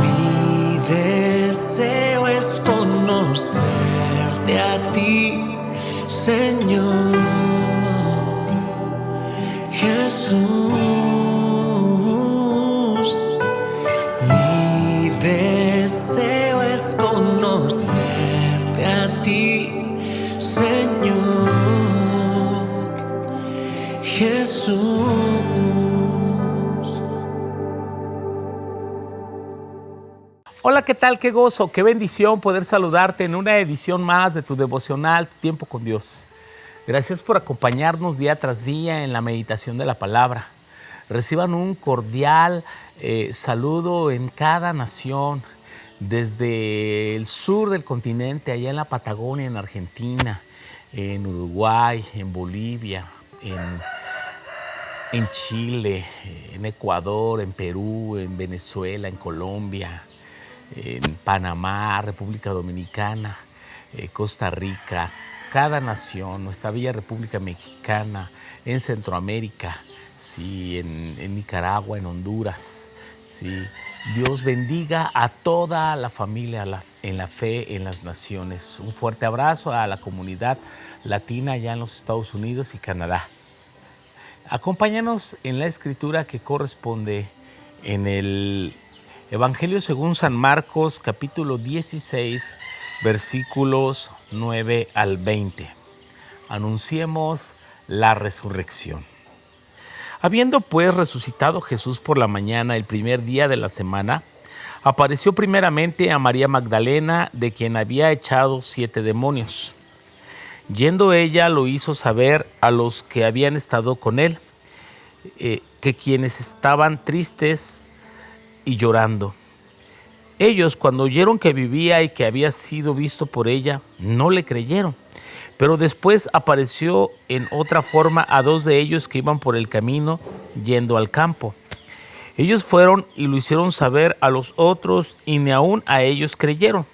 Mi deseo es conocerte a ti, Señor Jesús. Mi deseo es conocerte a ti, Señor Jesús. Hola, ¿qué tal? Qué gozo, qué bendición poder saludarte en una edición más de tu devocional, Tu Tiempo con Dios. Gracias por acompañarnos día tras día en la meditación de la palabra. Reciban un cordial saludo en cada nación, desde el sur del continente, allá en la Patagonia, en Argentina, en Uruguay, en Bolivia, en Chile, en Ecuador, en Perú, en Venezuela, en Colombia, en Panamá, República Dominicana, Costa Rica, cada nación, nuestra bella República Mexicana, en Centroamérica, sí, en Nicaragua, en Honduras, sí. Dios bendiga a toda la familia en la fe, en las naciones. Un fuerte abrazo a la comunidad latina allá en los Estados Unidos y Canadá. Acompáñanos en la escritura que corresponde en el Evangelio según San Marcos, capítulo 16, versículos 9 al 20. Anunciemos la resurrección. Habiendo pues resucitado Jesús por la mañana, el primer día de la semana, apareció primeramente a María Magdalena, de quien había echado 7 demonios. Yendo ella, lo hizo saber a los que habían estado con él, que quienes estaban tristes y llorando. Ellos, cuando oyeron que vivía y que había sido visto por ella, no le creyeron. Pero después apareció en otra forma a 2 de ellos que iban por el camino yendo al campo. Ellos fueron y lo hicieron saber a los otros, y ni aun a ellos creyeron.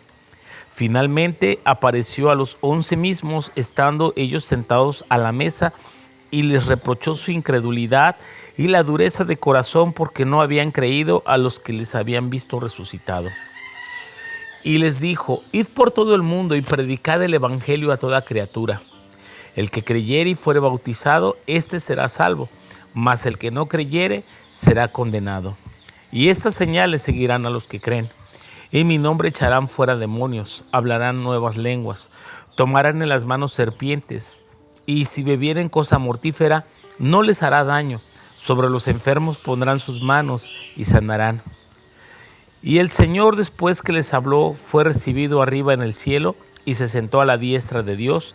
Finalmente apareció a los 11 mismos, estando ellos sentados a la mesa, y les reprochó su incredulidad y la dureza de corazón, porque no habían creído a los que les habían visto resucitado. Y les dijo: id por todo el mundo y predicad el evangelio a toda criatura. El que creyere y fuere bautizado, éste será salvo, mas el que no creyere será condenado. Y estas señales seguirán a los que creen. En mi nombre echarán fuera demonios, hablarán nuevas lenguas, tomarán en las manos serpientes, y si bebieren cosa mortífera, no les hará daño. Sobre los enfermos pondrán sus manos y sanarán. Y el Señor, después que les habló, fue recibido arriba en el cielo y se sentó a la diestra de Dios.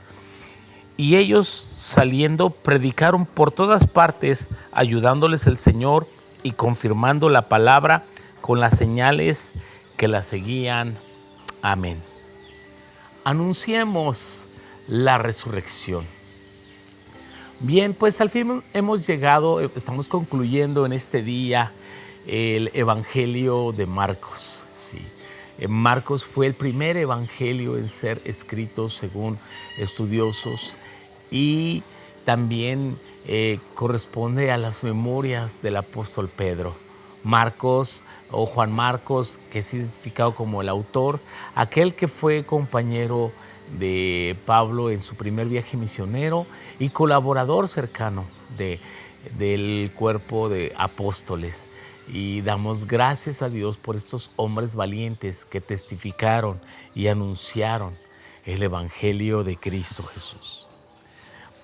Y ellos, saliendo, predicaron por todas partes, ayudándoles el Señor y confirmando la palabra con las señales que la seguían. Amén. Anunciemos la resurrección. Bien, pues al fin hemos llegado, estamos concluyendo en este día el Evangelio de Marcos. Sí. Marcos fue el primer evangelio en ser escrito según estudiosos, y también corresponde a las memorias del apóstol Pedro. Marcos, o Juan Marcos, que es identificado como el autor, aquel que fue compañero de Pablo en su primer viaje misionero y colaborador cercano del cuerpo de apóstoles. Y damos gracias a Dios por estos hombres valientes que testificaron y anunciaron el Evangelio de Cristo Jesús.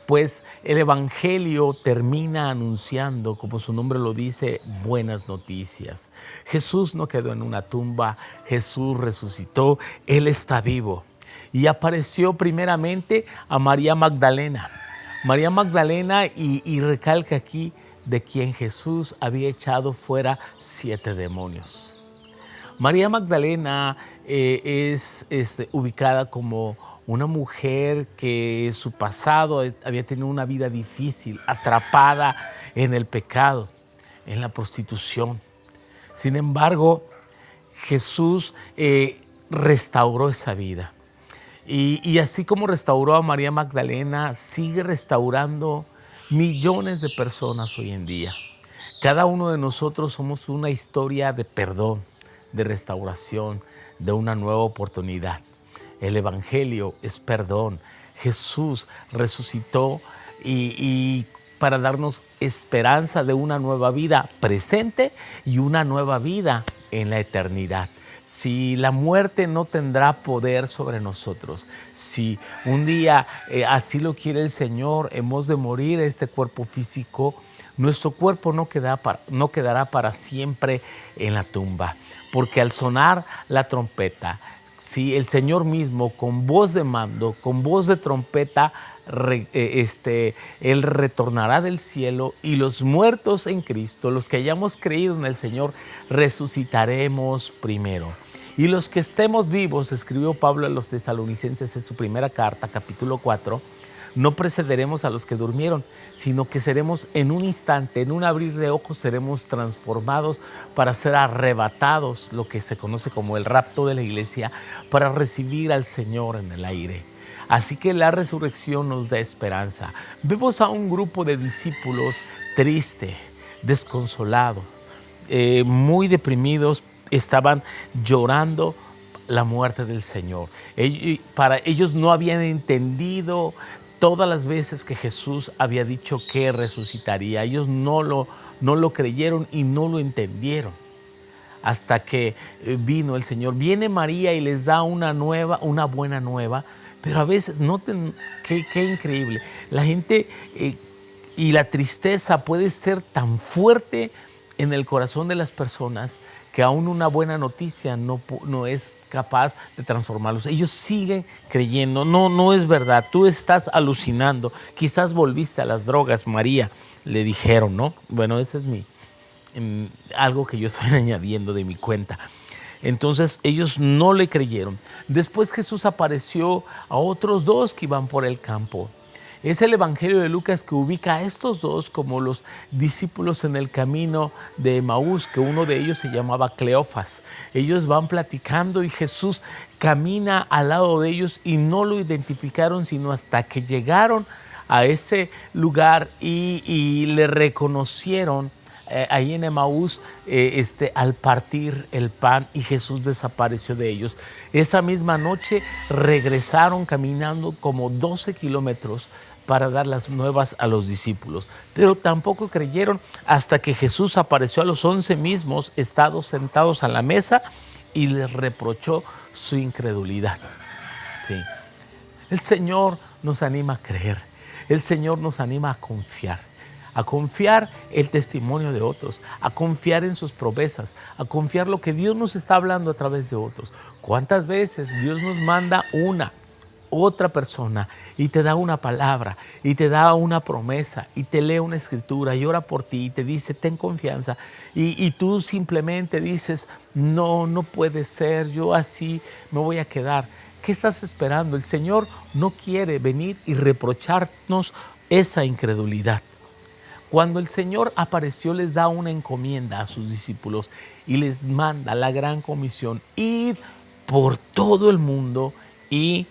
Pues el Evangelio termina anunciando, como su nombre lo dice, buenas noticias. Jesús no quedó en una tumba, Jesús resucitó, Él está vivo. Y apareció primeramente a María Magdalena. María Magdalena, y recalca aquí, de quien Jesús había echado fuera 7 demonios. María Magdalena es ubicada como una mujer que su pasado había tenido una vida difícil, atrapada en el pecado, en la prostitución. Sin embargo, Jesús restauró esa vida. Y así como restauró a María Magdalena, sigue restaurando millones de personas hoy en día. Cada uno de nosotros somos una historia de perdón, de restauración, de una nueva oportunidad. El Evangelio es perdón. Jesús resucitó y para darnos esperanza de una nueva vida presente y una nueva vida en la eternidad. Si la muerte no tendrá poder sobre nosotros, si un día así lo quiere el Señor, hemos de morir este cuerpo físico, nuestro cuerpo no quedará para siempre en la tumba, porque al sonar la trompeta, si el Señor mismo con voz de mando, con voz de trompeta, Él retornará del cielo y los muertos en Cristo, los que hayamos creído en el Señor, resucitaremos primero. Y los que estemos vivos, escribió Pablo a los tesalonicenses en su primera carta, capítulo 4, no precederemos a los que durmieron, sino que seremos en un instante, en un abrir de ojos, seremos transformados para ser arrebatados, lo que se conoce como el rapto de la iglesia, para recibir al Señor en el aire. Así que la resurrección nos da esperanza. Vemos a un grupo de discípulos triste, desconsolado, muy deprimidos, estaban llorando la muerte del Señor. Para ellos no habían entendido todas las veces que Jesús había dicho que resucitaría. Ellos no lo creyeron y no lo entendieron. Hasta que vino el Señor. Viene María y les da una buena nueva. Pero a veces, noten qué increíble. La gente y la tristeza puede ser tan fuerte en el corazón de las personas que aún una buena noticia no es capaz de transformarlos. Ellos siguen creyendo, no es verdad, tú estás alucinando, quizás volviste a las drogas, María, le dijeron, ¿no? Bueno, ese es algo que yo estoy añadiendo de mi cuenta. Entonces ellos no le creyeron. Después Jesús apareció a otros dos que iban por el campo. Es el Evangelio de Lucas que ubica a estos dos como los discípulos en el camino de Emaús, que uno de ellos se llamaba Cleofas. Ellos van platicando y Jesús camina al lado de ellos y no lo identificaron sino hasta que llegaron a ese lugar y le reconocieron ahí en Emaús al partir el pan y Jesús desapareció de ellos. Esa misma noche regresaron caminando como 12 kilómetros para dar las nuevas a los discípulos, pero tampoco creyeron hasta que Jesús apareció a los 11 mismos sentados a la mesa y les reprochó su incredulidad. Sí. El Señor nos anima a creer, el Señor nos anima a confiar el testimonio de otros, a confiar en sus promesas, a confiar lo que Dios nos está hablando a través de otros. ¿Cuántas veces Dios nos manda otra persona y te da una palabra y te da una promesa y te lee una escritura y ora por ti y te dice ten confianza y tú simplemente dices no puede ser, yo así me voy a quedar? ¿Qué estás esperando? El Señor no quiere venir y reprocharnos esa incredulidad. Cuando el Señor apareció, les da una encomienda a sus discípulos y les manda la gran comisión: id por todo el mundo y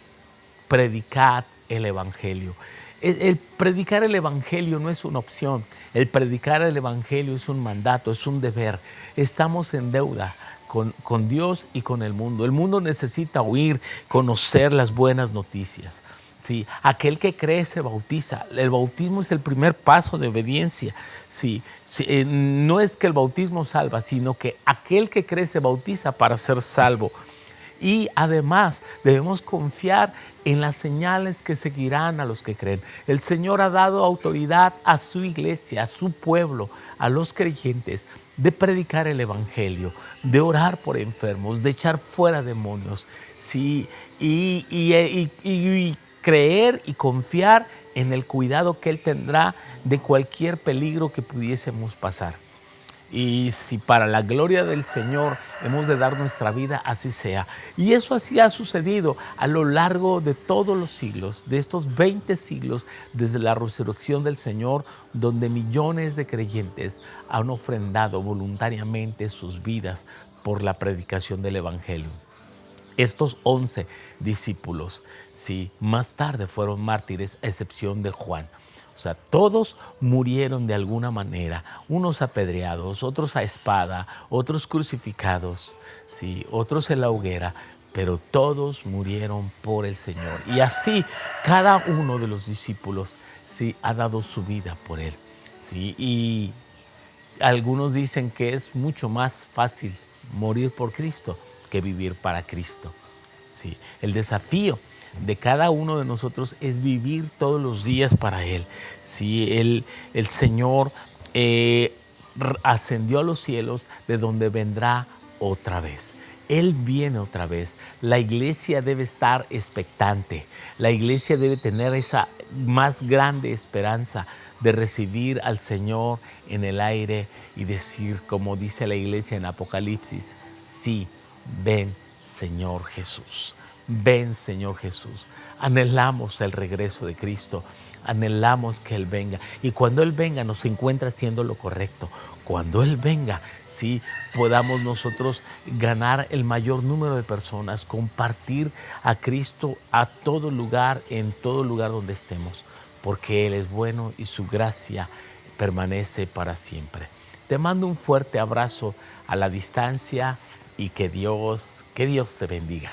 predicad el Evangelio. El predicar el Evangelio no es una opción, el predicar el Evangelio es un mandato, es un deber. Estamos en deuda con Dios y con el mundo. El mundo necesita oír, conocer las buenas noticias. Sí, aquel que cree se bautiza. El bautismo es el primer paso de obediencia. Sí, no es que el bautismo salva, sino que aquel que cree se bautiza para ser salvo. Y además debemos confiar en las señales que seguirán a los que creen. El Señor ha dado autoridad a su iglesia, a su pueblo, a los creyentes, de predicar el Evangelio, de orar por enfermos, de echar fuera demonios. Sí, y creer y confiar en el cuidado que Él tendrá de cualquier peligro que pudiésemos pasar. Y si para la gloria del Señor hemos de dar nuestra vida, así sea. Y eso así ha sucedido a lo largo de todos los siglos, de estos 20 siglos, desde la resurrección del Señor, donde millones de creyentes han ofrendado voluntariamente sus vidas por la predicación del Evangelio. Estos 11 discípulos, sí, más tarde fueron mártires, a excepción de Juan. O sea, todos murieron de alguna manera, unos apedreados, otros a espada, otros crucificados, ¿sí? Otros en la hoguera, pero todos murieron por el Señor. Y así cada uno de los discípulos, ¿sí?, ha dado su vida por Él, ¿sí? Y algunos dicen que es mucho más fácil morir por Cristo que vivir para Cristo. Sí, el desafío de cada uno de nosotros es vivir todos los días para Él. Sí, el Señor ascendió a los cielos, de donde vendrá otra vez. Él viene otra vez. La iglesia debe estar expectante. La iglesia debe tener esa más grande esperanza de recibir al Señor en el aire y decir, como dice la iglesia en Apocalipsis, sí, ven Señor Jesús. Ven Señor Jesús. Anhelamos el regreso de Cristo. Anhelamos que Él venga. Y cuando Él venga nos encuentra haciendo lo correcto. Cuando Él venga, sí, podamos nosotros ganar el mayor número de personas, compartir a Cristo a todo lugar, en todo lugar donde estemos, porque Él es bueno y su gracia permanece para siempre. Te mando un fuerte abrazo a la distancia y que Dios te bendiga.